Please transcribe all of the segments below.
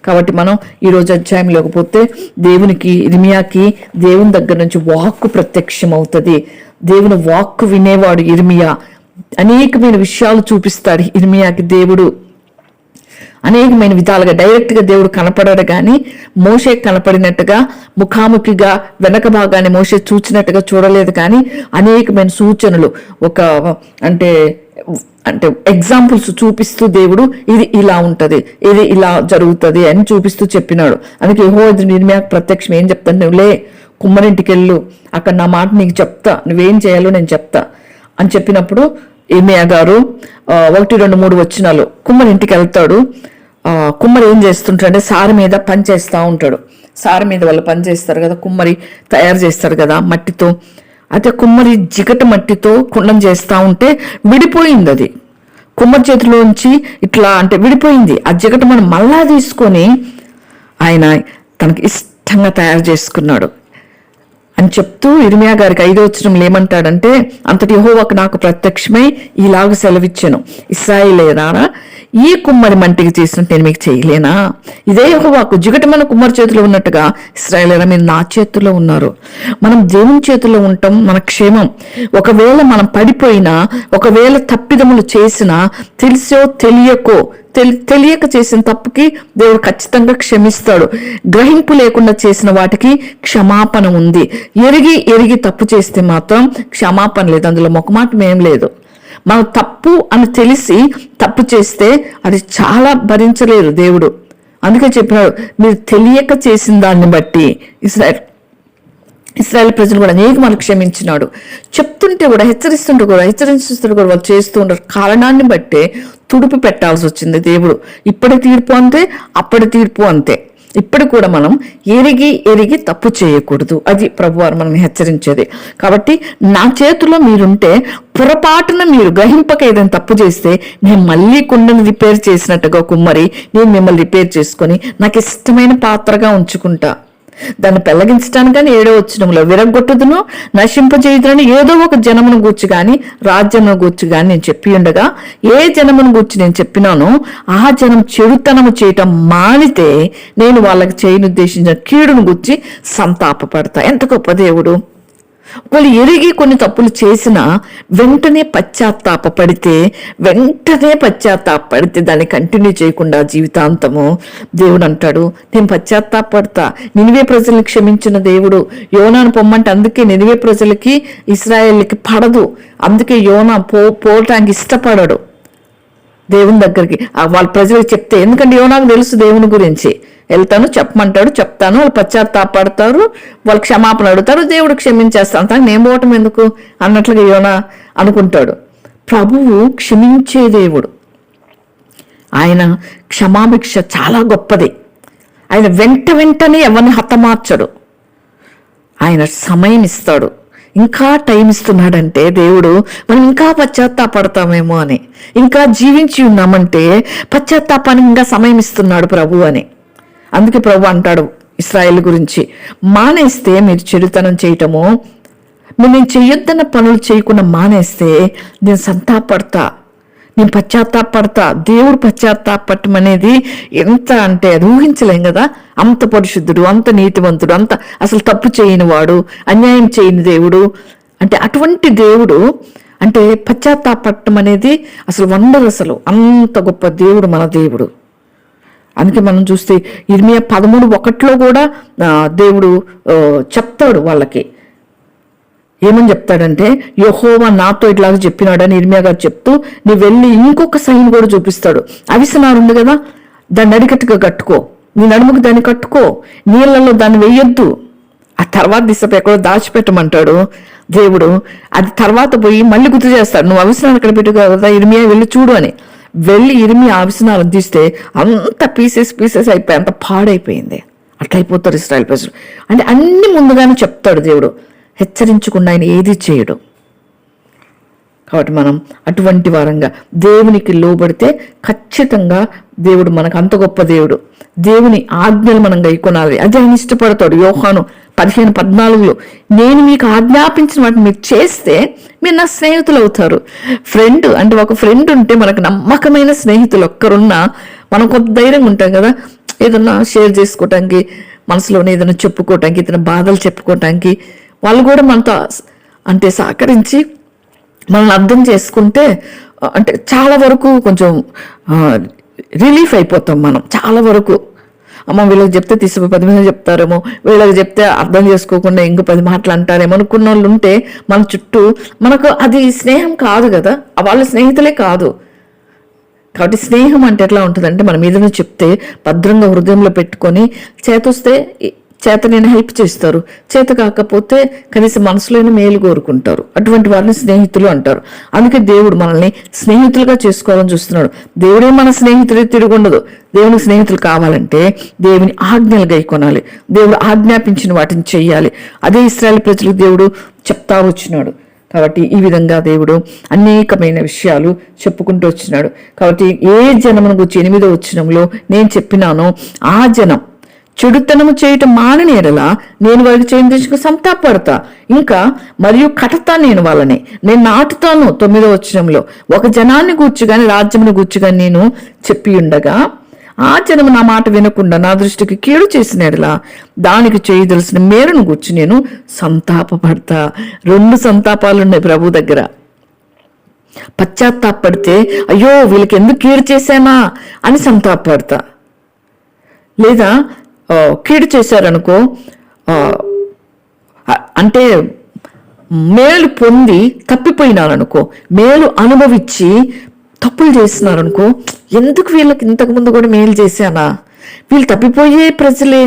కాబట్టి మనం ఈరోజు అధ్యాయంలోకి పోతే ఇర్మియాకి దేవుని దగ్గర నుంచి వాక్కు ప్రత్యక్షం అవుతుంది. దేవుని వాక్కు వినేవాడు ఇర్మియా. అనేకమైన విషయాలు చూపిస్తాడు ఇర్మియాకి దేవుడు. అనేకమైన విధాలుగా డైరెక్ట్గా దేవుడు కనపడాడు, కానీ మోషే కనపడినట్టుగా ముఖాముఖిగా వెనక భాగాన్ని మోషే చూచినట్టుగా చూడలేదు. కానీ అనేకమైన సూచనలు అంటే ఎగ్జాంపుల్స్ చూపిస్తూ దేవుడు ఇది ఇలా ఉంటది, ఇది ఇలా జరుగుతుంది అని చూపిస్తూ చెప్పినాడు. అందుకే యెహోవా ఇర్మియాకు ప్రత్యక్షం ఏం చెప్తాను, నువ్వులే కుమ్మరింటికి వెళ్ళు, అక్కడ నా మాట నీకు చెప్తా, నువ్వేం చేయాలో నేను చెప్తా అని చెప్పినప్పుడు ఇర్మియా గారు 1, 2, 3 వచనాలు కుమ్మరింటికి వెళ్తాడు. కుమ్మరి ఏం చేస్తుంటాడంటే సారి మీద పని చేస్తూ ఉంటాడు. సారి మీద వాళ్ళు పని చేస్తారు కదా, కుమ్మరి తయారు చేస్తారు కదా మట్టితో. అయితే కుమ్మరి జిగట మట్టితో కుండం చేస్తూ ఉంటే విడిపోయింది. అది కుమ్మరి చేతిలోంచి ఇట్లా అంటే విడిపోయింది. ఆ జిగట మనం మళ్ళా తీసుకొని ఆయన తనకి ఇష్టంగా తయారు చేసుకున్నాడు అని చెప్తూ ఇర్మియా గారికి 5వ వచనంలో ఏమంటాడంటే, అంతటి యెహోవాకు నాకు ప్రత్యక్షమై ఇలాగ సెలవిచ్చాను, ఇశ్రాయేలీయులారా, ఈ కుమ్మరి మంటికి చేసినట్టు నేను మీకు చేయలేనా? ఇదే యెహోవాకు జిగట మన కుమ్మరి చేతిలో ఉన్నట్టుగా ఇశ్రాయేలీయులారా మీరు నా చేతిలో ఉన్నారు. మనం దేవుని చేతిలో ఉంటాం, మన క్షేమం. ఒకవేళ మనం పడిపోయినా, ఒకవేళ తప్పిదములు చేసినా, తెలిసో తెలియక చేసిన తప్పుకి దేవుడు ఖచ్చితంగా క్షమిస్తాడు. గ్రహింపు లేకుండా చేసిన వాటికి క్షమాపణ ఉంది. ఎరిగి తప్పు చేస్తే మాత్రం క్షమాపణ లేదు, అందులో మొకమాటం ఏం లేదు. మనం తప్పు అని తెలిసి తప్పు చేస్తే అది చాలా భరించలేరు దేవుడు. అందుకే చెప్పినాడు, మీరు తెలియక చేసిన దాన్ని బట్టి ఇశ్రాయేల్ ప్రజలు కూడా అనేక మనకు క్షమించినాడు. చెప్తుంటే కూడా హెచ్చరిస్తుంటే కూడా వాళ్ళు చేస్తూ ఉంటారు. కారణాన్ని బట్టే తుడుపు పెట్టాల్సి వచ్చింది దేవుడు. ఇప్పటి తీర్పు అంతే, అప్పటి తీర్పు అంతే. ఇప్పుడు కూడా మనం ఎరిగి తప్పు చేయకూడదు. అది ప్రభువారు మనం హెచ్చరించేది. కాబట్టి నా చేతిలో మీరుంటే పొరపాటున మీరు గ్రహింపక ఏదైనా తప్పు చేస్తే నేను మళ్ళీ కుండను రిపేర్ చేసినట్టుగా కుమ్మరి నేను మిమ్మల్ని రిపేర్ చేసుకొని నాకు ఇష్టమైన పాత్రగా ఉంచుకుంటా. దాన్ని పెళ్లగించడానికి కానీ 7వ వచనంలో విరగొట్టుదును నశింపజేయుదునని ఏదో ఒక జనమును గూర్చి కానీ రాజ్యమును గూర్చి కానీ నేను చెప్పి ఉండగా, ఏ జనమును గూర్చి నేను చెప్పినానో ఆ జనం చెడుతనము చేయటం మానితే నేను వాళ్ళకి చేయనుద్దేశించిన కీడును గూర్చి సంతాపపడతా. ఎంత గొప్ప దేవుడు! వాళ్ళు ఎరిగి కొన్ని తప్పులు చేసినా వెంటనే పశ్చాత్తాపడితే దాన్ని కంటిన్యూ చేయకుండా జీవితాంతము దేవుడు అంటాడు, నేను పశ్చాత్తాపడతా. నినివే ప్రజల్ని క్షమించిన దేవుడు. యోనాను పొమ్మంటే అందుకే నినివే ప్రజలకి ఇశ్రాయేలుకి పడదు. అందుకే యోనా పోవటానికి ఇష్టపడడు దేవుని దగ్గరికి. వాళ్ళ ప్రజలకు చెప్తే, ఎందుకంటే యోనాకు తెలుసు దేవుని గురించి. వెళ్తాను, చెప్పమంటాడు, చెప్తాను, వాళ్ళు పశ్చాత్తాపడతారు, వాళ్ళు క్షమాపణ అడుగుతారు, దేవుడు క్షమించేస్తాను, తను నేను పోవటం ఎందుకు అన్నట్లుగా యోనా అనుకుంటాడు. ప్రభువు క్షమించే దేవుడు. ఆయన క్షమాభిక్ష చాలా గొప్పది. ఆయన వెంటనే ఎవరిని హతమార్చడు. ఆయన సమయం ఇస్తాడు. ఇంకా టైం ఇస్తున్నాడంటే దేవుడు మనం ఇంకా పశ్చాత్తాపడతామేమో అని, ఇంకా జీవించి ఉన్నామంటే పశ్చాత్తాపానికి ఇంకా సమయం ఇస్తున్నాడు ప్రభు అని. అందుకే ప్రభు అంటాడు ఇశ్రాయేల్ గురించి, మానేస్తే మీరు చెడుతనం చేయటము, నేను చెయ్యొద్దన్న పనులు చేయకుండా మానేస్తే నేను సంతాపడతా, నేను పశ్చాత్తాపడతా. దేవుడు పశ్చాత్తాపడటం అనేది ఎంత అంటే అది ఊహించలేం కదా. అంత పరిశుద్ధుడు, అంత నీతివంతుడు, అంత అసలు తప్పు చేయని వాడు, అన్యాయం చేయని దేవుడు. అంటే అటువంటి దేవుడు అంటే పశ్చాత్తాపడటం అనేది అసలు వండర్. అసలు అంత గొప్ప దేవుడు మన దేవుడు. అందుకే మనం చూస్తే ఇర్మియా 13:1 కూడా దేవుడు చెప్తాడు వాళ్ళకి. ఏమని చెప్తాడంటే, యెహోవా నాతో ఇట్లాగా చెప్పినాడని ఇర్మియా గారు చెప్తూ, నీ వెళ్ళి ఇంకొక సైన్ కూడా చూపిస్తాడు. అవిసెనారు ఉంది కదా, దాన్ని అడిగట్టుగా కట్టుకో, నీ నడుముకు దాన్ని కట్టుకో, నీళ్లలో దాన్ని వెయ్యొద్దు. ఆ తర్వాత దిశపై ఎక్కడో దాచిపెట్టమంటాడు దేవుడు. అది తర్వాత పోయి మళ్ళీ గుర్తు చేస్తాడు, నువ్వు అవిసెనాలు అక్కడ పెట్టు కదా ఇర్మియా వెళ్ళి చూడు అని. వెళ్ళి ఇర్మియా అవిసెనాలను తీస్తే అంత పీసెస్ అయిపోయి అంత పాడైపోయింది. అట్లయిపోతారు ఇశ్రాయేల్ ప్రజలు. అంటే అన్ని ముందుగానే చెప్తాడు దేవుడు, హెచ్చరించకుండా ఆయన ఏది చేయడు. కాబట్టి మనం అటువంటి వారంగా దేవునికి లోబడితే ఖచ్చితంగా దేవుడు మనకు అంత గొప్ప దేవుడు. దేవుని ఆజ్ఞలు మనం గైకొనాలి, అది ఆయన ఇష్టపడతాడు. యోహాను 15:14 నేను మీకు ఆజ్ఞాపించిన వాటిని మీరు చేస్తే మీరు నా స్నేహితులు అవుతారు. ఫ్రెండ్ అంటే ఒక ఫ్రెండ్ ఉంటే మనకు నమ్మకమైన స్నేహితులు ఒక్కరున్నా మనం కొంత ధైర్యంగా ఉంటాం కదా. ఏదన్నా షేర్ చేసుకోవటానికి, మనసులోనే ఏదైనా చెప్పుకోవటానికి, ఏదైనా బాధలు చెప్పుకోవటానికి వాళ్ళు కూడా మనతో అంటే సహకరించి మనల్ని అర్థం చేసుకుంటే అంటే చాలా వరకు కొంచెం రిలీఫ్ అయిపోతాం మనం. చాలా వరకు అమ్మ వీళ్ళకి చెప్తే తీసుకుపోయి 10 మంది చెప్తారేమో, వీళ్ళకి చెప్తే అర్థం చేసుకోకుండా ఇంకో 10 మాటలు అంటారేమో అనుకున్న వాళ్ళు ఉంటే మన చుట్టూ, మనకు అది స్నేహం కాదు కదా, వాళ్ళ స్నేహితులే కాదు. కాబట్టి స్నేహం అంటే ఎట్లా ఉంటుందంటే మన మీద చెప్తే భద్రంగా హృదయంలో పెట్టుకొని చేతొస్తే చేత నేను హెల్ప్ చేస్తారు, చేత కాకపోతే కనీసం మనసులోనే మేలు కోరుకుంటారు. అటువంటి వారిని స్నేహితులు అంటారు. అందుకే దేవుడు మనల్ని స్నేహితులుగా చేసుకోవాలని చూస్తున్నాడు. దేవుడే మన స్నేహితుడే తిరుగుండదు. దేవుని స్నేహితులు కావాలంటే దేవుని ఆజ్ఞలు గైకొనాలి, దేవుడు ఆజ్ఞాపించిన వాటిని చెయ్యాలి. అదే ఇశ్రాయేలు ప్రజలకు దేవుడు చెప్తా వచ్చినాడు. కాబట్టి ఈ విధంగా దేవుడు అనేకమైన విషయాలు చెప్పుకుంటూ వచ్చినాడు. కాబట్టి ఏ జనమును గురించి 8వ వచనంలో నేను చెప్పినానో ఆ జనం చెడుతనము చేయటం మానని ఎడలా నేను వారికి చేయించుకు సంతాపడతా, ఇంకా మరియు కటతా నేను వాళ్ళని, నేను నాటుతాను. 9వ వచనంలో ఒక జనాన్ని గూర్చి గాని రాజ్యమును గూర్చి గాని నేను చెప్పి ఉండగా ఆ జనము నా మాట వినకుండా నా దృష్టికి కీడు చేసిన ఎడలా దానికి చేయదలసిన మేలును గూర్చి నేను సంతాపపడతా. 2 సంతాపాలు ఉన్నాయి ప్రభు దగ్గర. పశ్చాత్తాపడితే అయ్యో వీళ్ళకి ఎందుకు కీడు చేశానా అని సంతాపడతా, లేదా కీడు చేశారనుకో అంటే మేలు పొంది తప్పిపోయినారనుకో, మేలు అనుభవించి తప్పులు చేస్తున్నారనుకో, ఎందుకు వీళ్ళకి ఇంతకుముందు కూడా మేలు చేశానా, వీళ్ళు తప్పిపోయే ప్రజలే,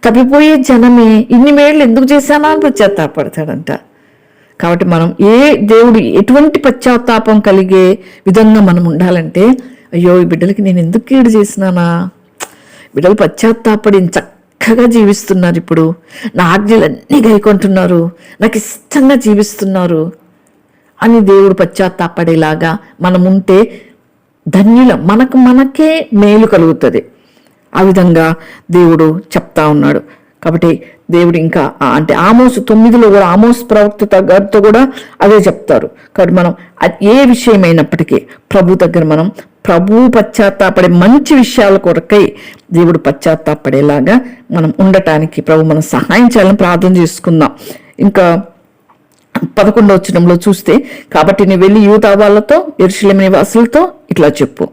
తప్పిపోయే జనమే, ఇన్ని మేలు ఎందుకు చేశానా అని పశ్చాత్తాపడతాడంట. కాబట్టి మనం దేవుడు ఎటువంటి పశ్చాత్తాపం కలిగే విధంగా మనం ఉండాలంటే, అయ్యో ఈ బిడ్డలకి నేను ఎందుకు కీడు చేసినానా, బిడ్డలు పశ్చాత్తాపడి చక్కగా జీవిస్తున్నారు, ఇప్పుడు నా ఆజ్ఞలన్నీ గైకొంటున్నారు, నాకు ఇష్టంగా జీవిస్తున్నారు అని దేవుడు పశ్చాత్తాపడేలాగా మనం ఉంటే ధన్యులం, మనకే మేలు కలుగుతుంది. ఆ విధంగా దేవుడు చెప్తా ఉన్నాడు. కాబట్టి దేవుడు ఇంకా అంటే ఆమోసు 9లో కూడా ఆమోసు ప్రవక్త గారితో కూడా అదే చెప్తారు. కాబట్టి మనం ఏ విషయమైనప్పటికీ ప్రభు దగ్గర మనం పశ్చాత్తాపడే మంచి విషయాల కొరకై దేవుడు పశ్చాత్తాపడేలాగా మనం ఉండటానికి ప్రభు మనం సహాయం చేయాలని ప్రార్థన చేసుకుందాం. ఇంకా 11వ వచనంలో చూస్తే, కాబట్టి నీ వెళ్ళి యూదా వాళ్ళతో యెరూషలేము నివాసులతో ఇట్లా చెప్పు,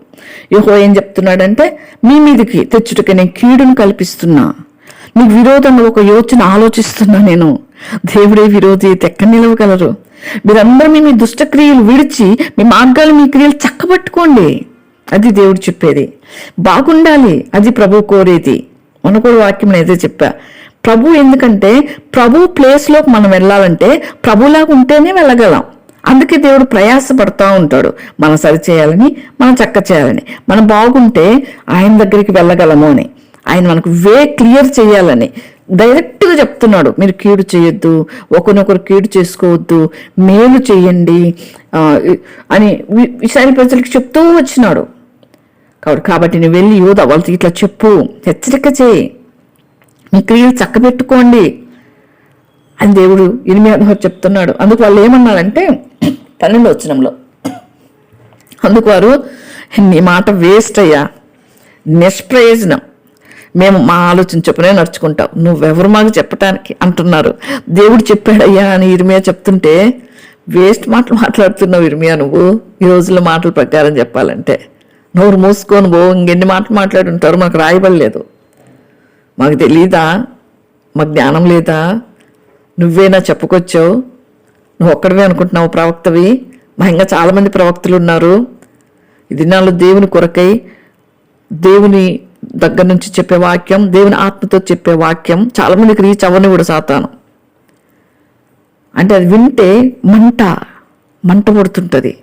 యెహోవా ఏం చెప్తున్నాడంటే, మీ మీదకి తెచ్చుటకి నేను కీడును కల్పిస్తున్నా, నీకు విరోధంగా ఒక యోచన ఆలోచిస్తున్నా నేను. దేవుడే విరోధి ఎక్కడ నిలవగలరు? మీరందరూ మీ దుష్టక్రియలు విడిచి మీ మార్గాలు మీ క్రియలు చక్కబట్టుకోండి. అది దేవుడు చెప్పేది. బాగుండాలి, అది ప్రభు కోరేది. మన కూడా వాక్యం అయితే చెప్పా. ప్రభు ఎందుకంటే ప్రభు ప్లేస్లోకి మనం వెళ్ళాలంటే ప్రభులాగా ఉంటేనే వెళ్ళగలం. అందుకే దేవుడు ప్రయాసపడతా ఉంటాడు, మనం సరి చేయాలని, మనం చక్క చేయాలని, మనం బాగుంటే ఆయన దగ్గరికి వెళ్ళగలము అని. ఆయన మనకు క్లియర్ చేయాలని డైరెక్ట్గా చెప్తున్నాడు. మీరు కీడు చేయొద్దు, ఒకరినొకరు కీడు చేసుకోవద్దు, మేలు చేయండి అని ఇశ్రాయేలు ప్రజలకు చెప్తూ వచ్చినాడు. కాబట్టి నువ్వు వెళ్ళి యూదా వాళ్ళకి ఇట్లా చెప్పు, హెచ్చరిక చేయి, మీ క్రియలు చక్కబెట్టుకోండి అని దేవుడు ఇర్మియా చెప్తున్నాడు. అందుకు వాళ్ళు ఏమన్నారంటే 12వ వచనంలో, అందుకు వారు నీ మాట వేస్ట్ అయ్యా, నిష్ప్రయోజనం, మేము మా ఆలోచన చెప్పునే నడుచుకుంటాం, నువ్వెవరు మాకు చెప్పటానికి అంటున్నారు. దేవుడు చెప్పాడయ్యా అని ఇర్మియా చెప్తుంటే వేస్ట్ మాటలు మాట్లాడుతున్నావు ఇర్మియా నువ్వు. ఈ రోజుల్లో మాటల ప్రకారం చెప్పాలంటే నోరు మూసుకొని ఇంకెన్ని మాటలు మాట్లాడుంటారు, మాకు రాయబడలేదు, మాకు తెలీదా, మాకు జ్ఞానం లేదా, నువ్వేనా చెప్పుకొచ్చావు, నువ్వు ఒక్కడివే అనుకుంటున్నావు ప్రవక్తవి, మా ఇంకా చాలామంది ప్రవక్తలు ఉన్నారు. ఈ దినాల్లో దేవుని కొరకై దేవుని దగ్గర నుంచి చెప్పే వాక్యం, దేవుని ఆత్మతో చెప్పే వాక్యం చాలామందికి రీచ్ అవ్వని కూడా సాతాను. అంటే అది వింటే మంట పడుతుంటుంది.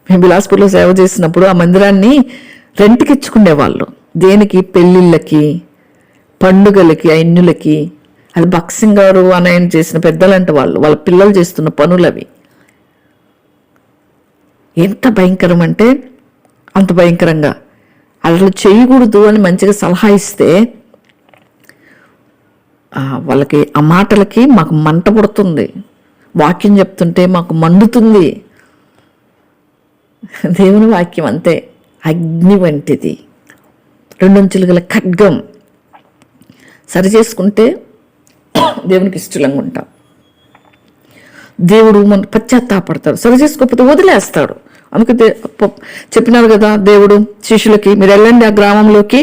మేము బిలాస్పూర్లో సేవ చేసినప్పుడు ఆ మందిరాన్ని రెంట్కి ఇచ్చుకునేవాళ్ళు. దేనికి? పెళ్ళిళ్ళకి, పండుగలకి, అన్యులకి. అది భక్సింగ్ గారు ఆయన చేసిన పెద్దలంటే వాళ్ళ పిల్లలు చేస్తున్న పనులు అవి. ఎంత భయంకరం అంటే అంత భయంకరంగా. అసలు చేయకూడదు అని మంచిగా సలహా ఇస్తే వాళ్ళకి ఆ మాటలకి మాకు మంట పుడుతుంది, వాక్యం చెప్తుంటే మాకు మండుతుంది. దేవుని వాక్యం అంతే, అగ్ని వంటిది. రెండంచులు గల ఖడ్గం. సరి చేసుకుంటే దేవునికి ఇష్టంగా ఉంటాం. దేవుడు మన పశ్చాత్తాపడతాడు. సరి చేసుకోకపోతే వదిలేస్తాడు. అందుకే చెప్పినారు కదా దేవుడు శిష్యులకి, మీరు వెళ్ళండి ఆ గ్రామంలోకి,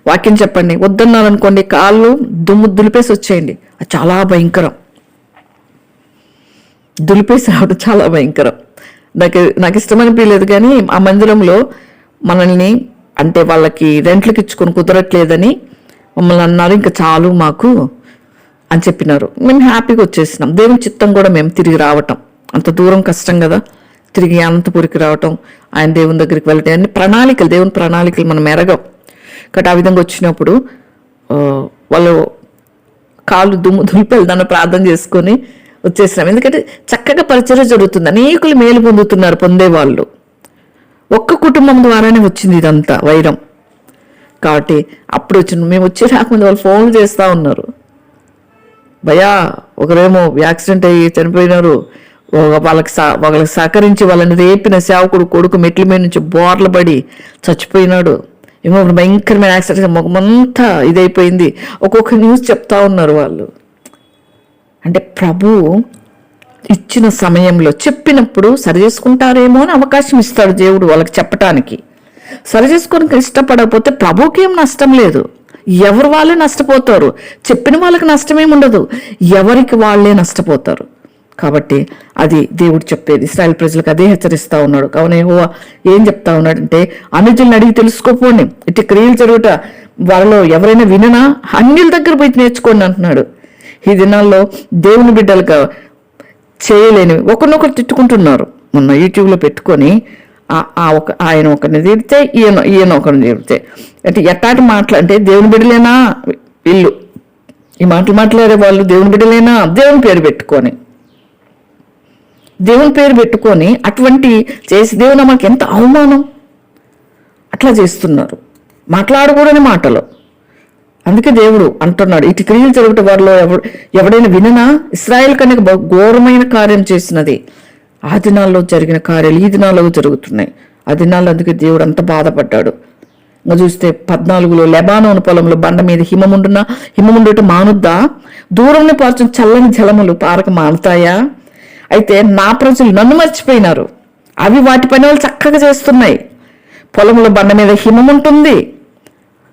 వాక్యం చెప్పండి. వద్దన్నారు అనుకోండి, కాళ్ళు దులిపేసి వచ్చేయండి. అది చాలా భయంకరం. దులిపేసి రావడం చాలా భయంకరం. నాకు ఇష్టమనిపించలేదు. కానీ ఆ మందిరంలో మనల్ని అంటే వాళ్ళకి రెంట్లకి ఇచ్చుకొని కుదరట్లేదని మమ్మల్ని అన్నారు. ఇంకా చాలు మాకు అని చెప్పినారు. మేము హ్యాపీగా వచ్చేసినాం. దేవుని చిత్తం కూడా మేము తిరిగి రావటం, అంత దూరం కష్టం కదా, తిరిగి అనంతపురికి రావటం, ఆయన దేవుని దగ్గరికి వెళ్ళటం, అన్ని ప్రణాళికలు, దేవుని ప్రణాళికలు మనం ఎరగం. కాబట్టి ఆ విధంగా వచ్చినప్పుడు వాళ్ళు కాళ్ళు దులిపేలు దాన్ని ప్రార్థన చేసుకొని వచ్చేసినాం. ఎందుకంటే చక్కగా పరిచర్య జరుగుతుంది, అనేకులు మేలు పొందేవాళ్ళు. ఒక్క కుటుంబం ద్వారానే వచ్చింది ఇదంతా వైరం. కాబట్టి అప్పుడు మేము వచ్చి రాకముందు వాళ్ళు ఫోన్ చేస్తూ ఉన్నారు, భయా ఒకరేమో యాక్సిడెంట్ అయ్యి చనిపోయినారు, వాళ్ళకి సహకరించి వాళ్ళని రేపిన సేవకుడు కొడుకు మెట్ల మీద నుంచి బోర్ల పడి చచ్చిపోయినాడు, ఏమో భయంకరమైన యాక్సిడెంట్, ముఖమంతా ఇదైపోయింది. ఒక్కొక్క న్యూస్ చెప్తా ఉన్నారు వాళ్ళు. అంటే ప్రభు ఇచ్చిన సమయంలో చెప్పినప్పుడు సరి చేసుకుంటారేమో అని అవకాశం ఇస్తాడు దేవుడు వాళ్ళకి చెప్పటానికి. సరి చేసుకోవడానికి ఇష్టపడకపోతే ప్రభుకి ఏం నష్టం లేదు, ఎవరు వాళ్ళే నష్టపోతారు. చెప్పిన వాళ్ళకి నష్టమేమి ఉండదు, ఎవరికి వాళ్ళే నష్టపోతారు. కాబట్టి అది దేవుడు చెప్పేది. ఇశ్రాయేలు ప్రజలకు అదే హెచ్చరిస్తా ఉన్నాడు. కావున యెహోవా ఏం చెప్తా ఉన్నాడంటే, అన్యులను అడిగి తెలుసుకోపోండి, ఇటు క్రియలు జరుగుట వాళ్ళలో ఎవరైనా విననా అన్యుల దగ్గర పోయి నేర్చుకోండి అంటున్నాడు. ఈ దినాల్లో దేవుని బిడ్డలుగా చేయలేనివి ఒకరినొకరు తిట్టుకుంటున్నారు. మొన్న యూట్యూబ్లో పెట్టుకొని ఆయన ఒకరిని తిడితే ఈయన ఒకరిని తిడితే, అంటే ఎట్టాటి మాటలు అంటే దేవుని బిడ్డలేనా వీళ్ళు, ఈ మాటలు మాట్లాడే వాళ్ళు దేవుని బిడ్డలేనా, దేవుని పేరు పెట్టుకొని అటువంటి చేసి దేవుని మనకి ఎంత అవమానం. అట్లా చేస్తున్నారు, మాట్లాడకూడని మాటలు. అందుకే దేవుడు అంటున్నాడు, ఇటు క్రియలు జరుగుట వారిలో ఎవడైనా విననా, ఇశ్రాయేలు కన్నా ఘోరమైన కార్యం చేసినది. ఆ దినాల్లో జరిగిన కార్యాలు ఈ దినాల్లో జరుగుతున్నాయి. ఆ దినాల్లో అందుకే దేవుడు అంత బాధపడ్డాడు. ఇంకా చూస్తే 14లో లెబానోను పొలంలో బండ మీద హిమముండుట మానుద్దా, దూరంలో పార్చిన చల్లని జలములు పారక మానుతాయా? అయితే నా ప్రజలు నన్ను మర్చిపోయినారు, అవి వాటి పని వాళ్ళు చక్కగా చేస్తున్నాయి. పొలంలో బండ మీద హిమం ఉంటుంది,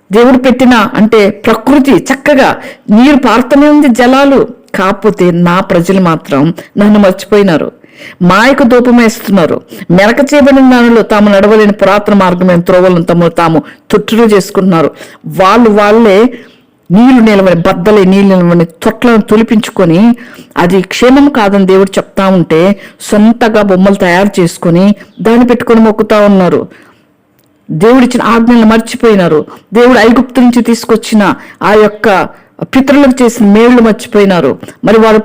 దేవుడు పెట్టిన అంటే ప్రకృతి చక్కగా నీరు పారుతూనే ఉంది, జలాలు. కాకపోతే నా ప్రజలు మాత్రం నన్ను మర్చిపోయినారు, మాయకు ధూపమేస్తున్నారు. మెరక చేయబడిన దానిలో తాము నడవలేని పురాతన మార్గమైన త్రోవలను తాము తొట్టులు చేసుకుంటున్నారు. వాళ్ళే నీళ్లు నిలవని బద్దలే నీళ్ళు నిలవని తొట్లను తొలిపించుకొని, అది క్షేమం కాదని దేవుడు చెప్తా ఉంటే సొంతగా బొమ్మలు తయారు చేసుకొని దాన్ని పెట్టుకొని మొక్కుతా ఉన్నారు. దేవుడిచ్చిన ఆజ్ఞలను మర్చిపోయినారు. దేవుడు ఐగుప్తు నుంచి తీసుకొచ్చిన ఆ యొక్క పితరులకు చేసిన మేళ్లు మర్చిపోయినారు. మరి వాళ్ళ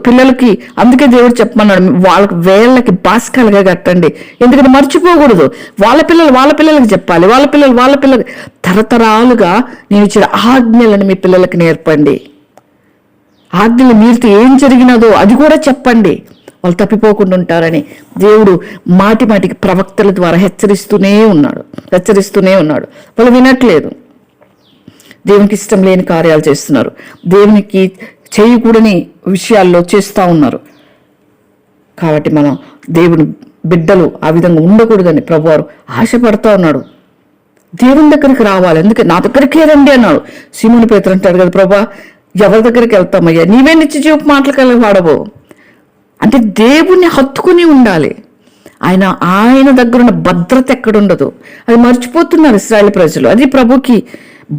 పిల్లలకి అందుకే దేవుడు చెప్పమన్నాడు, వాళ్ళకి వేళ్ళకి బాస్కాలుగా కట్టండి. ఎందుకంటే మర్చిపోకూడదు. వాళ్ళ పిల్లలకి చెప్పాలి, వాళ్ళ పిల్లలకి తరతరాలుగా నేను ఇచ్చిన ఆజ్ఞలను మీ పిల్లలకి నేర్పండి. ఆజ్ఞలు మీరితే ఏం జరిగినదో అది కూడా చెప్పండి, వాళ్ళు తప్పిపోకుండా ఉంటారని దేవుడు మాటికి ప్రవక్తల ద్వారా హెచ్చరిస్తూనే ఉన్నాడు. వాళ్ళు వినట్లేదు, దేవునికి ఇష్టం లేని కార్యాలు చేస్తున్నారు, దేవునికి చేయకూడని విషయాల్లో చేస్తూ ఉన్నారు. కాబట్టి మనం దేవుని బిడ్డలు ఆ విధంగా ఉండకూడదని ప్రభువారు ఆశపడతా ఉన్నాడు. దేవుని దగ్గరికి రావాలి, అందుకే నా దగ్గరికే రండి అన్నాడు. సీమోను పేతురు అంటాడు కదా, ప్రభా ఎవరి దగ్గరికి వెళ్తామయ్యా, నీవే నిత్య జీవపు మాటలు వాడవు అంటే దేవుణ్ణి హత్తుకుని ఉండాలి. ఆయన దగ్గర ఉన్న భద్రత ఎక్కడుండదు, అది మర్చిపోతున్నారు ఇశ్రాయేలు ప్రజలు. అది ప్రభుకి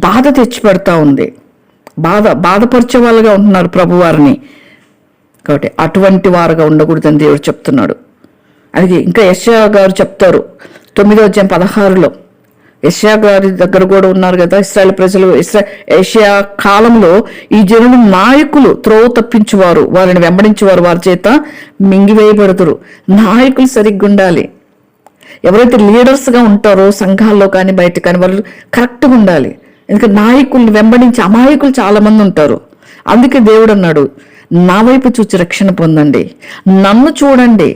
బాధ తెచ్చిపెడతా ఉంది, బాధపరిచే వాళ్ళుగా ఉంటున్నారు ప్రభువారిని. కాబట్టి అటువంటి వారుగా ఉండకూడదని దేవుడు చెప్తున్నాడు. అది ఇంకా యెషయా గారు చెప్తారు 9వ అధ్యాయం 16లో. యెషయా గారి దగ్గర కూడా ఉన్నారు కదా ఇశ్రాయేలు ప్రజలు. యెషయా కాలంలో ఈ జనులు నాయకులు త్రోవ తప్పించువారు, వారిని వెంబడించేవారు వారి చేత మింగివేయబడుతురు. నాయకులు సరిగ్గా ఉండాలి. ఎవరైతే లీడర్స్గా ఉంటారో సంఘాల్లో కానీ బయట కానీ వాళ్ళు కరెక్ట్గా ఉండాలి. ఎందుకంటే నాయకుల్ని వెంబడించి అమాయకులు చాలా మంది ఉంటారు. అందుకే దేవుడు అన్నాడు, నా వైపు చూచి రక్షణ పొందండి, నన్ను చూడండి.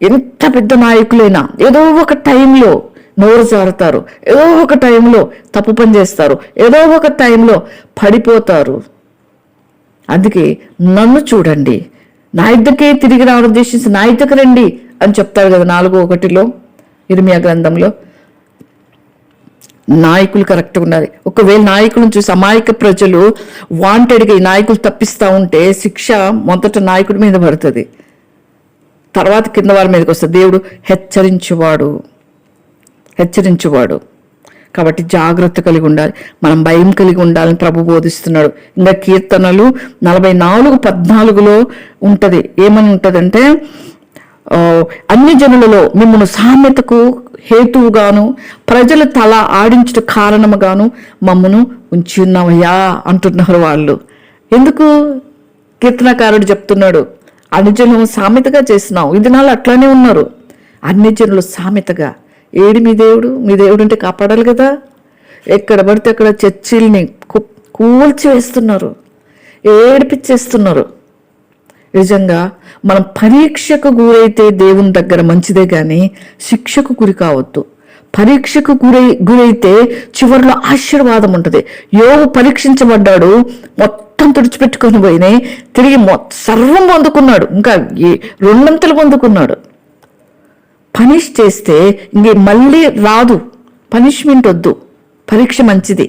ఎంత పెద్ద నాయకులైనా ఏదో ఒక టైంలో నోరు జారుతారు, ఏదో ఒక టైంలో తప్పు పని చేస్తారు, ఏదో ఒక టైంలో పడిపోతారు. అందుకే నన్ను చూడండి, నా యుద్ధకే తిరిగి రావడం ఉద్దేశించి నా యుద్ధకు రండి అని చెప్తారు కదా 4:1 ఇర్మియా గ్రంథంలో. నాయకులు కరెక్ట్గా ఉండాలి. ఒకవేళ నాయకులను చూసి అమాయక ప్రజలు వాంటెడ్గా ఈ నాయకులు తప్పిస్తూ ఉంటే శిక్ష మొదట నాయకుడి మీద పడుతుంది, తర్వాత కింద వారి మీదకి వస్తుంది. దేవుడు హెచ్చరించువాడు. కాబట్టి జాగ్రత్త కలిగి ఉండాలి, మనం భయం కలిగి ఉండాలని ప్రభు బోధిస్తున్నాడు. ఇంకా కీర్తనలు 44:14 ఉంటుంది. ఏమని ఉంటుందంటే, అన్ని జనులలో మిమ్మల్ని సామెతకు హేతువుగాను ప్రజలు తల ఆడించుట కారణముగాను మమ్మను ఉంచి ఉన్నామయ్యా అంటున్నారు వాళ్ళు. ఎందుకు? కీర్తనకారుడు చెప్తున్నాడు, అన్ని జనులు సామెతగా చేసినావు. ఈ దినాలు అట్లానే ఉన్నారు, అన్ని జనులు సామెతగా. ఏడి మీ దేవుడు అంటే కాపాడాలి కదా. ఎక్కడ పడితే అక్కడ చర్చిల్ని కూల్చివేస్తున్నారు, ఏడిపించేస్తున్నారు. నిజంగా మనం పరీక్షకు గురైతే దేవుని దగ్గర మంచిదే కానీ శిక్షకు గురి కావద్దు. పరీక్షకు గురైతే చివరిలో ఆశీర్వాదం ఉంటుంది. యోబు పరీక్షించబడ్డాడు, మొత్తం తుడిచిపెట్టుకొని పోయినాయి, తిరిగి సర్వం పొందుకున్నాడు, ఇంకా 2 పొందుకున్నాడు. పనిష్ చేస్తే ఇంక మళ్ళీ రాదు, పనిష్మెంట్ వద్దు, పరీక్ష మంచిది.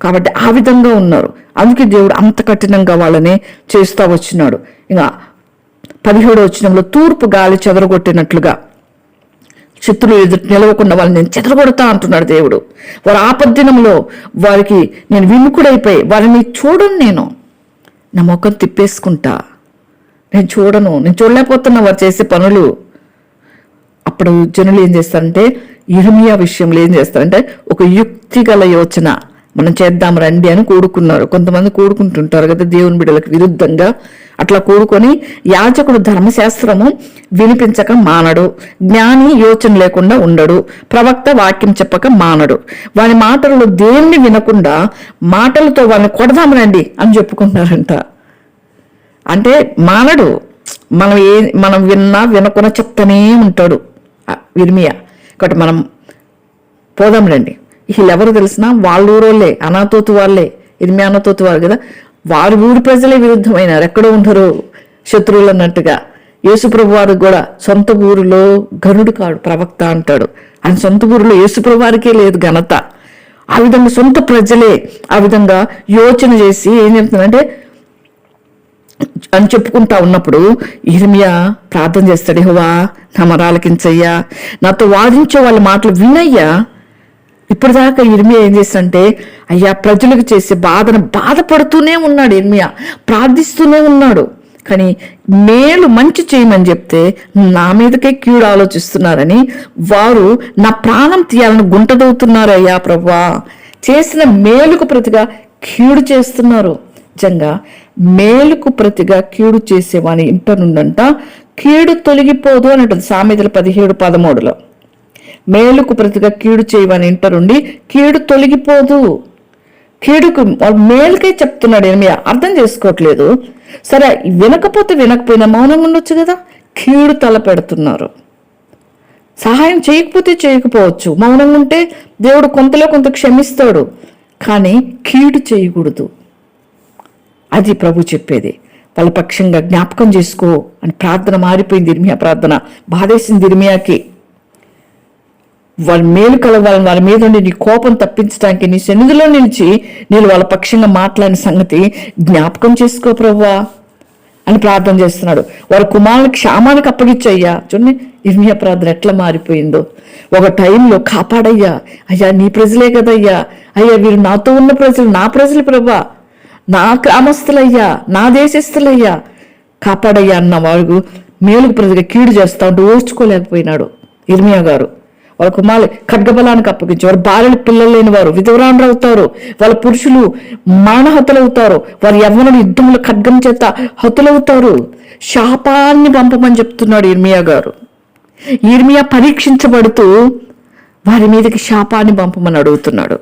కాబట్టి ఆ విధంగా ఉన్నారు. అందుకే దేవుడు అంత కఠినంగా వాళ్ళని చేస్తూ వచ్చినాడు. ఇంకా 17వ వచనంలో తూర్పు గాలి చెదరగొట్టినట్లుగా శత్రువులు ఎదురు నిలవకుండా వాళ్ళని నేను చెదరగొడతా అంటున్నాడు దేవుడు. వారి ఆపద్దినంలో వారికి నేను విముఖుడైపోయి వారిని చూడను, నేను నా ముఖం తిప్పేసుకుంటా, నేను చూడలేకపోతున్నా వారు చేసే పనులు. అప్పుడు జనులు ఏం చేస్తారంటే, ఇర్మియా విషయంలో ఏం చేస్తారంటే, ఒక యుక్తి గల యోచన మనం చేద్దాం రండి అని కూడుకున్నారు. కొంతమంది కూడుకుంటుంటారు కదా దేవుని బిడ్డలకు విరుద్ధంగా. అట్లా కూడుకొని యాజకుడు ధర్మశాస్త్రము వినిపించక మానడు, జ్ఞాని యోచన లేకుండా ఉండడు, ప్రవక్త వాక్యం చెప్పక మానడు. వాని మాటల్లో దేన్ని వినకుండా మాటలతో వాళ్ళని కొడదాం రండి అని చెప్పుకుంటారంట. అంటే మానడు, మనం వినకుండా చెప్తానే ఉంటాడు ఇర్మియా. కాబట్టి మనం పోదాం రండి. వీళ్ళెవరు తెలిసినా వాళ్ళ ఊరోళ్ళే, అనాతోతు వాళ్ళే. ఇర్మియా అనాతోతు వారు కదా, వారి ఊరి ప్రజలే విరుద్ధమైనారు, ఎక్కడో ఉంటారు శత్రువులు అన్నట్టుగా. యేసుప్రభు వారికి కూడా సొంత ఊరిలో ఘనుడు కాడు, ప్రవక్త అంటాడు. ఆయన సొంత ఊరిలో యేసుప్రభు వారికే లేదు ఘనత. ఆ విధంగా సొంత ప్రజలే ఆ విధంగా యోచన చేసి ఏం చెప్తుందంటే అని చెప్పుకుంటా ఉన్నప్పుడు ఇర్మియా ప్రార్థన చేస్తాడు, యెహోవా నా మొరాలకించయ్యా, నాతో వాదించే వాళ్ళ మాటలు వినయ్యా. ఇప్పటిదాకా ఇర్మియా ఏం చేస్తాడంటే, అయ్యా ప్రజలకు చేసే బాధపడుతూనే ఉన్నాడు ఇర్మియా, ప్రార్థిస్తూనే ఉన్నాడు. కానీ మేలు మంచి చేయమని చెప్తే నా మీదకే కీడు ఆలోచిస్తున్నారని వారు నా ప్రాణం తీయాలని గుంటదవుతున్నారు. అయ్యా ప్రభువా, చేసిన మేలుకు ప్రతిగా కీడు చేస్తున్నారు. నిజంగా మేలుకు ప్రతిగా కీడు చేసేవాని ఇంట నుండంట కీడు తొలగిపోదు అని ఉంటుంది సామెతలు 17:13. మేలుకు ప్రతిగా కీడు చేయవాని ఇంట నుండి కీడు తొలగిపోదు. కీడుకు మేలుకే చెప్తున్నాడు ఇర్మియా, అర్థం చేసుకోవట్లేదు. సరే వినకపోయినా మౌనంగా ఉండొచ్చు కదా. కీడు తల పెడుతున్నారు. సహాయం చేయకపోతే చేయకపోవచ్చు, మౌనంగా ఉంటే దేవుడు కొంతలో కొంత క్షమిస్తాడు, కానీ కీడు చేయకూడదు. అది ప్రభు చెప్పేది. వాళ్ళ పక్షంగా జ్ఞాపకం చేసుకో అని ప్రార్థన మారిపోయింది. ఇర్మియా ప్రార్థన బాధేసింది ఇర్మియాకి. వాళ్ళ మేలు కలవాలని వాళ్ళ మీద ఉండి నీ కోపం తప్పించడానికి నీ సన్నిధిలో నిలిచి నేను వాళ్ళ పక్షంగా మాట్లాడిన సంగతి జ్ఞాపకం చేసుకో ప్రభువా అని ప్రార్థన చేస్తున్నాడు. వారి కుమారుని క్షామానికి అప్పగించయ్యా. చూడండి ఇర్మియా ప్రార్థన ఎట్లా మారిపోయిందో. ఒక టైంలో కాపాడయ్యా, అయ్యా నీ ప్రజలే కదయ్యా, అయ్యా వీరు నాతో ఉన్న ప్రజలు, నా ప్రజలు ప్రభా, నా గ్రామస్తులయ్యా, నా దేశస్తులయ్యా, కాపాడయ్యా అన్న వాడు మేలుకు ప్రతిగా కీడు చేస్తా ఉంటూ ఓర్చుకోలేకపోయినాడు ఇర్మియా గారు. వాళ్ళ కుమారులు ఖడ్గబలానికి అప్పగించి వారి భార్యలు పిల్లలు లేని వారు విధవరాండ్రు అవుతారు, వాళ్ళ పురుషులు మానహతులవుతారు, వారి యవ్వనులు యుద్ధముల ఖడ్గం చేత హతులవుతారు. శాపాన్ని పంపమని చెప్తున్నాడు ఇర్మియా గారు. ఇర్మియా పరీక్షించబడుతూ వారి మీదకి శాపాన్ని పంపమని అడుగుతున్నాడు.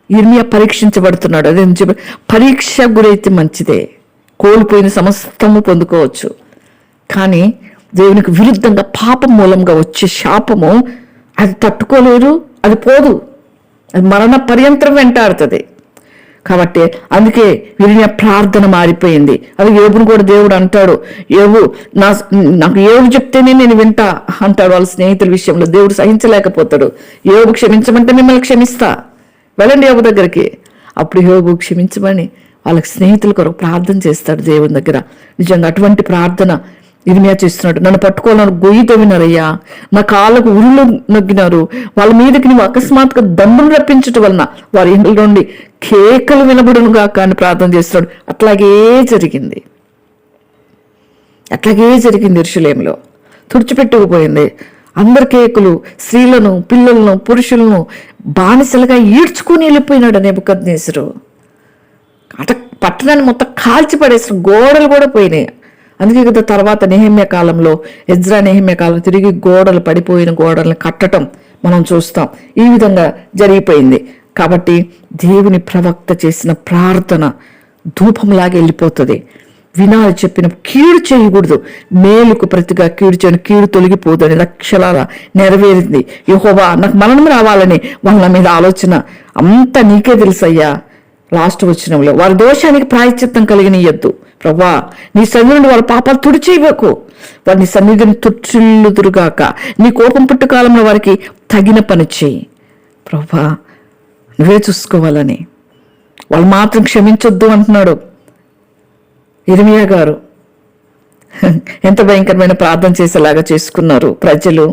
ఇర్మియా పరీక్షించబడుతున్నాడు. అదే పరీక్ష గురైతే మంచిదే, కోల్పోయిన సమస్తము పొందుకోవచ్చు. కానీ దేవునికి విరుద్ధంగా పాపం మూలంగా వచ్చే శాపము అది తట్టుకోలేరు, అది పోదు, అది మరణ పర్యంతరం వెంటాడుతుంది. కాబట్టి అందుకే ఇర్మియా ప్రార్థన మారిపోయింది. అది యోబును కూడా దేవుడు అంటాడు, నాకు యోబు చెప్తేనే నేను వింటా అంటాడు. వాళ్ళ స్నేహితుల విషయంలో దేవుడు సహించలేకపోతాడు. యోబు క్షమించమంటే మిమ్మల్ని క్షమిస్తా, వెళ్ళండి యోబు దగ్గరికి. అప్పుడు యోబు క్షమించమని వాళ్ళకి స్నేహితుల కొరకు ప్రార్థన చేస్తాడు దేవుని దగ్గర. నిజంగా అటువంటి ప్రార్థన ఇర్మియా చేస్తున్నాడు. నన్ను పట్టుకోవాలని గొయ్యి తవ్వినారయ్యా, నా కాళ్ళకు ఉరులు నొగ్గినారు, వాళ్ళ మీదకి నువ్వు అకస్మాత్తుగా దండును రప్పించటం వలన వారి ఇంట్లో నుండి కేకలు వినబడునుగా కానీ ప్రార్థన చేస్తున్నాడు. అట్లాగే జరిగింది యెరూషలేములో. తుడిచిపెట్టుకుపోయింది. అందరి కేకులు, స్త్రీలను, పిల్లలను, పురుషులను బానిసలుగా ఈడ్చుకుని వెళ్ళిపోయినాడు నెబుకద్నెజరు. పట్టణాన్ని మొత్తం కాల్చి పడేసిన, గోడలు కూడా పోయినాయి. అందుకే కదా తర్వాత నెహెమ్యా కాలంలో, ఎజ్రా నెహెమ్యా కాలంలో తిరిగి గోడలు పడిపోయిన గోడలను కట్టడం మనం చూస్తాం. ఈ విధంగా జరిగిపోయింది. కాబట్టి దేవుని ప్రవక్త చేసిన ప్రార్థన ధూపంలాగా వెళ్ళిపోతుంది. వినాలి, చెప్పిన కీడు చేయకూడదు, మేలుకు ప్రతిగా కీడు చేయని, కీడు తొలగిపోదని లక్షలాల నెరవేరింది. యెహోవా నాకు మరణం రావాలని వాళ్ళ మీద ఆలోచన అంతా నీకే తెలుసయ్యా. లాస్ట్ వచనంలో వారి దోషానికి ప్రాయశ్చిత్తం కలిగినయద్దు ప్రభా, నీ సన్నిధి నుండి వాళ్ళ పాపాలు తుడిచేయకు, వారిని సన్నిధిని తుడిచిల్లుదురుగాక, నీ కోపం పుట్టుకాలంలో వారికి తగిన పని చేయి ప్రభా, నువ్వే చూసుకోవాలని. వాళ్ళు మాత్రం క్షమించొద్దు అంటున్నాడు ఇర్మియా గారు. ఎంత భయంకరమైన ప్రార్థన చేసేలాగా చేసుకున్నారు ప్రజలు.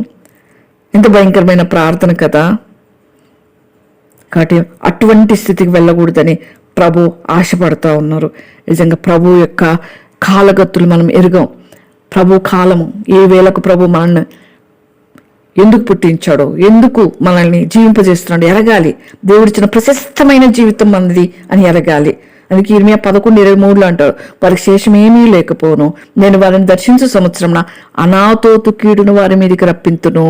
ఎంత భయంకరమైన ప్రార్థన కదా. కాబట్టి అటువంటి స్థితికి వెళ్ళకూడదని ప్రభు ఆశపడతా ఉన్నారు. నిజంగా ప్రభు యొక్క కాలగత్తులు మనం ఎరుగం. ప్రభు కాలము, ఏ వేళకు ప్రభు మనల్ని ఎందుకు పుట్టించాడో, ఎందుకు మనల్ని జీవింపజేస్తున్నాడు ఎరగాలి. దేవుడిచ్చిన ప్రశస్తమైన జీవితం మనది అని ఎరగాలి. అందుకే ఇర్మియా 11:23 అంటాడు, వారికి శేషం ఏమీ లేకపోను, నేను వారిని దర్శించు సంవత్సరం అనాతోతు కీడును వారి మీదకి రప్పింతును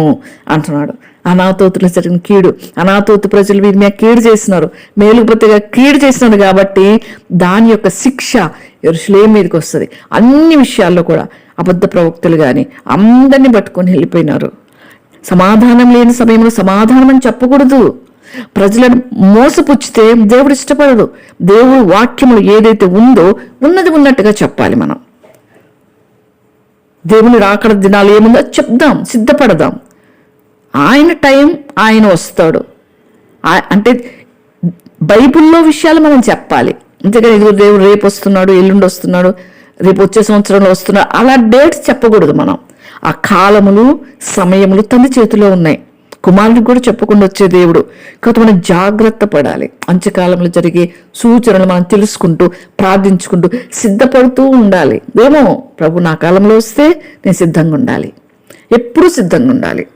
అంటున్నాడు. అనాతోతులు జరిగిన కీడు, అనాతోతు ప్రజలు వీరి మీద కీడు చేసినారు, మేలుకు ప్రతిగా కీడు చేసినారు. కాబట్టి దాని యొక్క శిక్ష యెరూషలేము మీదకి వస్తుంది. అన్ని విషయాల్లో కూడా అబద్ధ ప్రవక్తలు కానీ అందరినీ పట్టుకొని వెళ్ళిపోయినారు. సమాధానం లేని సమయంలో సమాధానం అని చెప్పకూడదు. ప్రజలను మోసపుచ్చితే దేవుడు ఇష్టపడడు. దేవుడు వాక్యములు ఏదైతే ఉందో ఉన్నది ఉన్నట్టుగా చెప్పాలి. మనం దేవుని రాకడ దినాలు ఏముందో చెప్దాం, సిద్ధపడదాం. ఆయన టైం ఆయన వస్తాడు. అంటే బైబిల్లో విషయాలు మనం చెప్పాలి. అంతేకాని ఇదిగో దేవుడు రేపు వస్తున్నాడు, ఎల్లుండి వస్తున్నాడు, రేపు వచ్చే సంవత్సరంలో వస్తున్నాడు అలా డేట్స్ చెప్పకూడదు. మనం ఆ కాలములు సమయములు తన చేతిలో ఉన్నాయి. కుమారుడికి కూడా చెప్పకుండా వచ్చే దేవుడు. కాబట్టి మనం జాగ్రత్త పడాలి. అంత్యకాలంలో జరిగే సూచనలు మనం తెలుసుకుంటూ, ప్రార్థించుకుంటూ సిద్ధపడుతూ ఉండాలి. ఏమో ప్రభు నా కాలంలో వస్తే నేను సిద్ధంగా ఉండాలి, ఎప్పుడూ సిద్ధంగా ఉండాలి.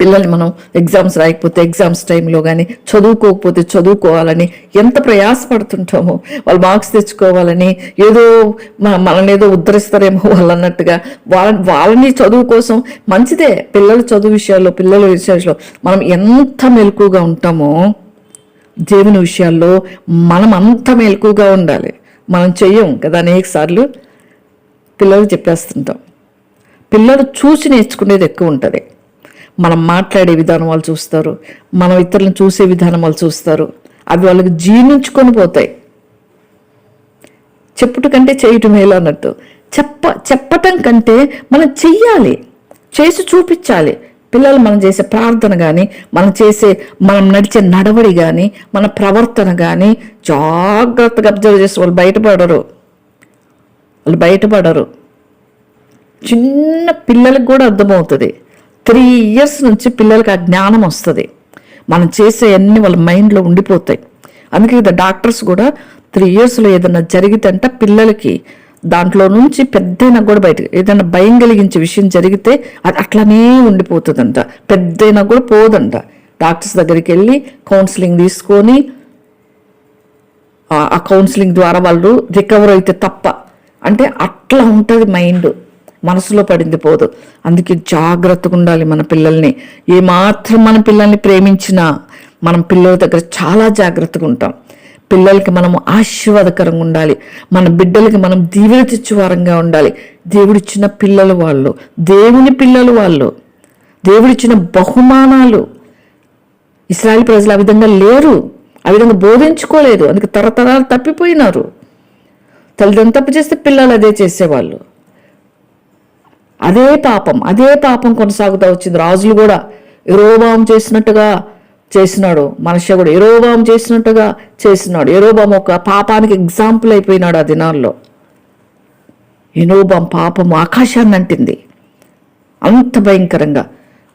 పిల్లల్ని మనం ఎగ్జామ్స్ రాయకపోతే ఎగ్జామ్స్ టైంలో కానీ, చదువుకోకపోతే చదువుకోవాలని ఎంత ప్రయాసపడుతుంటామో, వాళ్ళు మార్క్స్ తెచ్చుకోవాలని, ఏదో మనల్ని ఏదో ఉద్ధరిస్తారేమో వాళ్ళు అన్నట్టుగా వాళ్ళని చదువు కోసం మంచిదే. పిల్లల చదువు విషయాల్లో, పిల్లల విషయాల్లో మనం ఎంత మెలకుగా ఉంటామో దేవుని విషయాల్లో మనం అంత మెలకుగా ఉండాలి. మనం చెయ్యం కదా, అనేక సార్లు పిల్లలు చెప్పేస్తుంటాం. పిల్లలు చూసి నేర్చుకునేది ఎక్కువ ఉంటుంది. మనం మాట్లాడే విధానం వాళ్ళు చూస్తారు, మనం ఇతరులను చూసే విధానం వాళ్ళు చూస్తారు. అవి వాళ్ళకి జీర్ణించుకొని పోతాయి. చెప్పుట కంటే చేయటం మేలు అన్నట్టు. చెప్పటం కంటే మనం చెయ్యాలి, చేసి చూపించాలి. పిల్లలు మనం చేసే ప్రార్థన కానీ, మనం నడిచే నడవడి కానీ, మన ప్రవర్తన కానీ జాగ్రత్తగా అబ్జర్వ్ చేస్తే వాళ్ళు బయటపడరు. చిన్న పిల్లలకు కూడా అర్థమవుతుంది. 3 years నుంచి పిల్లలకి ఆ జ్ఞానం వస్తుంది. మనం చేసే అన్ని వాళ్ళ మైండ్లో ఉండిపోతాయి. అందుకే కదా డాక్టర్స్ కూడా 3 yearsలో ఏదైనా జరిగితే అంట పిల్లలకి దాంట్లో నుంచి పెద్దయినా కూడా బయటకు ఏదైనా భయం కలిగించే విషయం జరిగితే అది అట్లానే ఉండిపోతుందంట, పెద్దయినా కూడా పోదంట. డాక్టర్స్ దగ్గరికి వెళ్ళి కౌన్సిలింగ్ తీసుకొని ఆ కౌన్సిలింగ్ ద్వారా వాళ్ళు రికవర్ అయితే తప్ప, అంటే అట్లా ఉంటుంది మైండ్, మనసులో పడింది పోదు. అందుకే జాగ్రత్తగా ఉండాలి మన పిల్లల్ని. ఏమాత్రం మన పిల్లల్ని ప్రేమించినా మనం పిల్లల దగ్గర చాలా జాగ్రత్తగా ఉంటాం. పిల్లలకి మనం ఆశీర్వాదకరంగా ఉండాలి. మన బిడ్డలకి మనం దీవెన తెచ్చేవారంగా ఉండాలి. దేవుడిచ్చిన పిల్లలు వాళ్ళు, దేవుని పిల్లలు వాళ్ళు. దేవుడిచ్చిన బహుమానాలు. ఇశ్రాయేలు ప్రజలు ఆ విధంగా లేరు, ఆ విధంగా బోధించుకోలేదు, అందుకే తరతరాలు తప్పిపోయినారు. తల్లిదండ్రులు తప్పు చేస్తే పిల్లలు అదే చేసేవాళ్ళు. అదే పాపం కొనసాగుతూ వచ్చింది. రాజులు కూడా యెరోబాము చేసినట్టుగా చేసినాడు, మనష్య కూడా యెరోబాము చేసినట్టుగా చేసినాడు. యెరోబాము ఒక పాపానికి ఎగ్జాంపుల్ అయిపోయినాడు ఆ దినాల్లో. యెరోబాము పాపము ఆకాశాన్ని అంటింది అంత భయంకరంగా.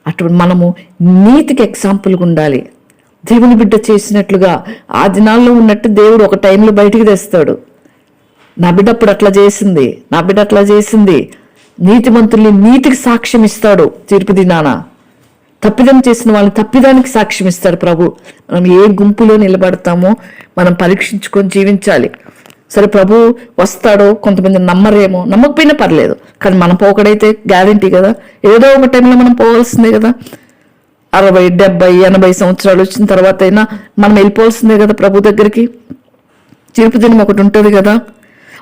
అటువంటి మనము నీతికి ఎగ్జాంపుల్గా ఉండాలి. దేవుని బిడ్డ చేసినట్లుగా ఆ దినాల్లో ఉన్నట్టు దేవుడు ఒక టైంలో బయటికి తెస్తాడు. నా బిడ్డ అప్పుడు అట్లా చేసింది, నా బిడ్డ అట్లా చేసింది. నీతిమంతుల్ని నీతికి సాక్ష్యం ఇస్తాడు తీర్పు దినాన. తప్పిదం చేసిన వాళ్ళని తప్పిదానికి సాక్ష్యం ఇస్తాడు ప్రభు. మనం ఏ గుంపులో నిలబడతామో మనం పరీక్షించుకొని జీవించాలి. సరే ప్రభు వస్తాడో, కొంతమంది నమ్మరేమో, నమ్మకపోయినా పర్లేదు, కానీ మనం పోకడైతే గ్యారంటీ కదా. ఏదో ఒక టైంలో మనం పోవాల్సిందే కదా. 60, 70, 80 సంవత్సరాలు వచ్చిన తర్వాత అయినా మనం వెళ్ళిపోవాల్సిందే కదా ప్రభు దగ్గరికి. తీర్పు దినం ఒకటి ఉంటుంది కదా,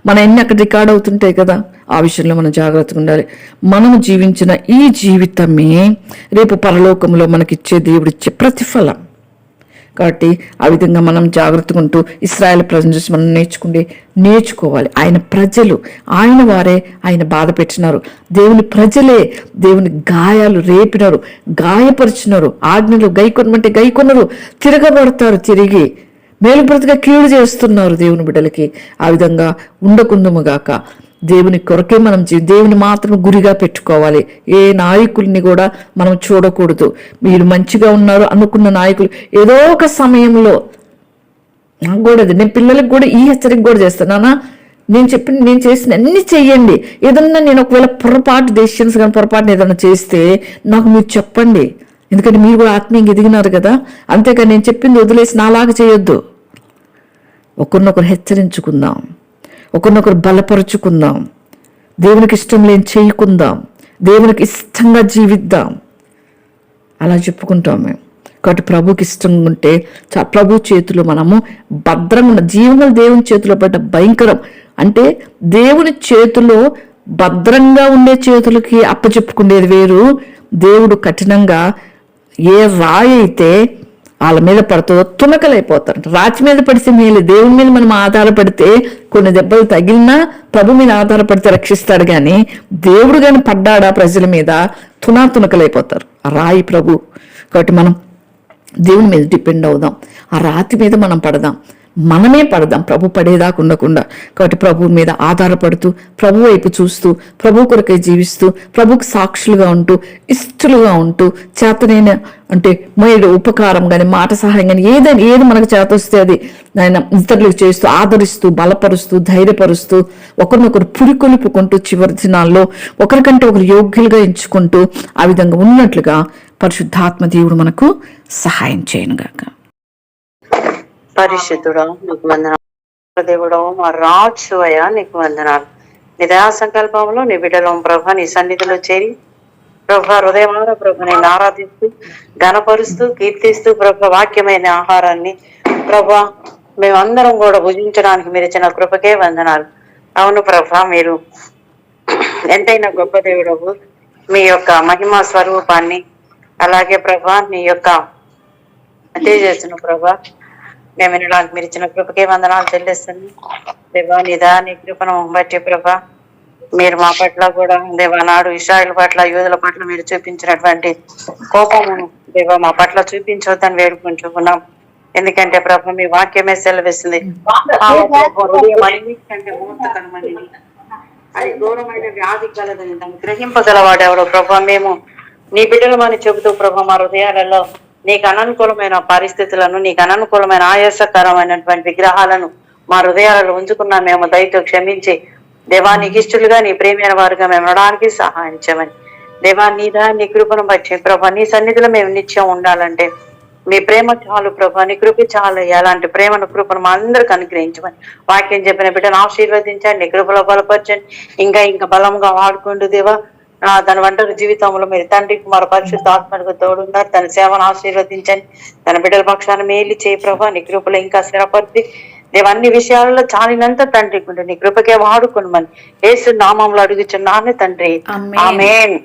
మన ఎన్ని అక్కడ రికార్డ్ అవుతుంటాయి కదా. ఆ విషయంలో మనం జాగ్రత్తగా ఉండాలి. మనము జీవించిన ఈ జీవితమే రేపు పరలోకంలో మనకిచ్చే దేవుడిచ్చే ప్రతిఫలం. కాబట్టి ఆ విధంగా మనం జాగ్రత్తగా ఉంటూ ఇశ్రాయేలు ప్రజలు చూసి మనం నేర్చుకోవాలి. ఆయన ప్రజలు, ఆయన వారే ఆయన బాధ పెట్టినారు. దేవుని ప్రజలే దేవుని గాయాలు రేపినారు, గాయపరిచినారు. ఆజ్ఞలు గైకొనమంటే గైకొనరు, తిరగబడతారు, తిరిగి మేలు బ్రతుగా కీడు చేస్తున్నారు దేవుని బిడ్డలకి. ఆ విధంగా ఉండకుందుముగాక. దేవుని కొరకే మనం దేవుని మాత్రం గురిగా పెట్టుకోవాలి. ఏ నాయకుల్ని కూడా మనం చూడకూడదు. మీరు మంచిగా ఉన్నారు అనుకున్న నాయకులు ఏదో ఒక సమయంలో, నాకు కూడా నేను పిల్లలకు కూడా ఈ హెచ్చరిక కూడా చేస్తాను. నేను చేసిన అన్ని చెయ్యండి. ఏదన్నా నేను ఒకవేళ పొరపాటు డెసిషన్స్ కానీ పొరపాటున ఏదన్నా చేస్తే నాకు మీరు చెప్పండి. ఎందుకంటే మీరు కూడా ఆత్మీయంగా ఎదిగినారు కదా. అంతేకాని నేను చెప్పింది వదిలేసి నాలాగా చేయొద్దు. ఒకరినొకరు హెచ్చరించుకుందాం, ఒకరినొకరు బలపరుచుకుందాం, దేవునికి ఇష్టం లేని చేయకుందాం, దేవునికి ఇష్టంగా జీవిద్దాం. అలా చెప్పుకుంటాం మేము. కాబట్టి ప్రభుకి ఇష్టంగా ఉంటే ప్రభు చేతిలో మనము భద్రంగా ఉన్న జీవనాలు దేవుని చేతిలో పడ్డ భయంకరం. అంటే దేవుని చేతిలో భద్రంగా ఉండే చేతులకి అప్పచెప్పుకునేది వేరు. దేవుడు కఠినంగా ఏ రాయి అయితే వాళ్ళ మీద పడుతుందో తునకలైపోతారు. రాతి మీద పడితే మేలు. దేవుని మీద మనం ఆధారపడితే కొన్ని దెబ్బలు తగిలినా ప్రభు మీద ఆధారపడితే రక్షిస్తాడు. కానీ దేవుడు కానీ పడ్డాడా ప్రజల మీద తునకలైపోతారు ఆ రాయి ప్రభు. కాబట్టి మనం దేవుని మీద డిపెండ్ అవుదాం. ఆ రాతి మీద మనం పడదాం, మనమే పడదాం, ప్రభు పడేదాకా ఉండకుండా. కాబట్టి ప్రభు మీద ఆధారపడుతూ, ప్రభు వైపు చూస్తూ, ప్రభు కొరకై జీవిస్తూ, ప్రభుకు సాక్షులుగా ఉంటూ, ఇష్టలుగా ఉంటూ, చేతనైన అంటే మేలు ఉపకారం కానీ మాట సహాయం కానీ ఏది మనకు చేత వస్తే అది ఆయన ఇతరులకు చేస్తూ, ఆదరిస్తూ, బలపరుస్తూ, ధైర్యపరుస్తూ, ఒకరినొకరు పురికొలుపుకుంటూ, చివరి దినాల్లో ఒకరికంటే ఒకరు యోగ్యులుగా ఎంచుకుంటూ ఆ విధంగా ఉన్నట్లుగా పరిశుద్ధాత్మ దేవుడు మనకు సహాయం చేయనుగాక. పరిశుద్ధుడా నీకు వందనాలు. దేవుడు మా రాజు అయ్యా నీకు వందనాలు. నీ దయా సంకల్పంలో నీ బిడ్డలో ప్రభా నీ సన్నిధిలో చేరి ప్రభా హృదయమాన ప్రభు నేను ఆరాధిస్తూ, ఘనపరుస్తూ, కీర్తిస్తూ ప్రభా వాక్యమైన ఆహారాన్ని ప్రభా మేమందరం కూడా భుజించడానికి మీరు ఇచ్చిన కృపకే వందనాలు. అవును ప్రభా, మీరు ఎంతైనా గొప్ప దేవుడవు. మీ యొక్క మహిమా స్వరూపాన్ని అలాగే ప్రభా నీ యొక్క తెలియజేస్తున్న ప్రభా మేము వినడానికి మీరు ఇచ్చిన కృపకే వందనాలు చెల్లిస్తుంది. దేవా నిదా నీ కృపను బట్టి ప్రభా మీరు మా పట్ల కూడా దేవా నాడు ఇశ్రాయేలు పట్ల యూదుల పట్ల మీరు చూపించినటువంటి కోపమును దేవా మా పట్ల చూపించవద్దని వేడుకుంటున్నాం. ఎందుకంటే ప్రభా మీ వాక్యమే సెలవిస్తుంది, అది ఘోరమైన వ్యాధి కలదని దాన్ని గ్రహింపగలవాడు ఎవడో ప్రభా. మేము నీ బిడ్డలమని చెబుతూ ప్రభా మా హృదయాలలో నీకు అననుకూలమైన పరిస్థితులను, నీకు అననుకూలమైన ఆయాసకరమైనటువంటి విగ్రహాలను మా హృదయాలలో ఉంచుకున్నా మేము దయతో క్షమించి దేవా నీకు ఇష్టలుగా నీ ప్రేమైన వారుగా మేము ఉండడానికి సహాయం చేయమని దేవా నీదా నీ కృపను బట్టి ప్రభా నీ సన్నిధిలో మేము నిత్యం ఉండాలంటే మీ ప్రేమ చాలు ప్రభా, నీ కృప చాలు. అలాంటి ప్రేమను కృపను మా అందరికి అనుగ్రహించమని వాక్యం చెప్పిన బిడ్డను ఆశీర్వదించండి, నీ కృపలో బలపరచండి, ఇంకా బలంగా వాడుకోండి దేవా. తన ఒంటరి జీవితంలో మీరు తండ్రి కుమార పరిశుద్ధ ఆత్మకు తోడున్నారు. తన సేవను ఆశీర్వదించండి, తన బిడ్డల పక్షాన్ని మేలు చేయి ప్రభా. నీ కృపలో ఇంకా స్థిరపరిచి దేవ అన్ని విషయాలలో చాలినంత తండ్రి కుంటే నీ కృపకే వాడుకుని యేసు నామంలో అడుగుచున్నాను తండ్రి. ఆమేన్.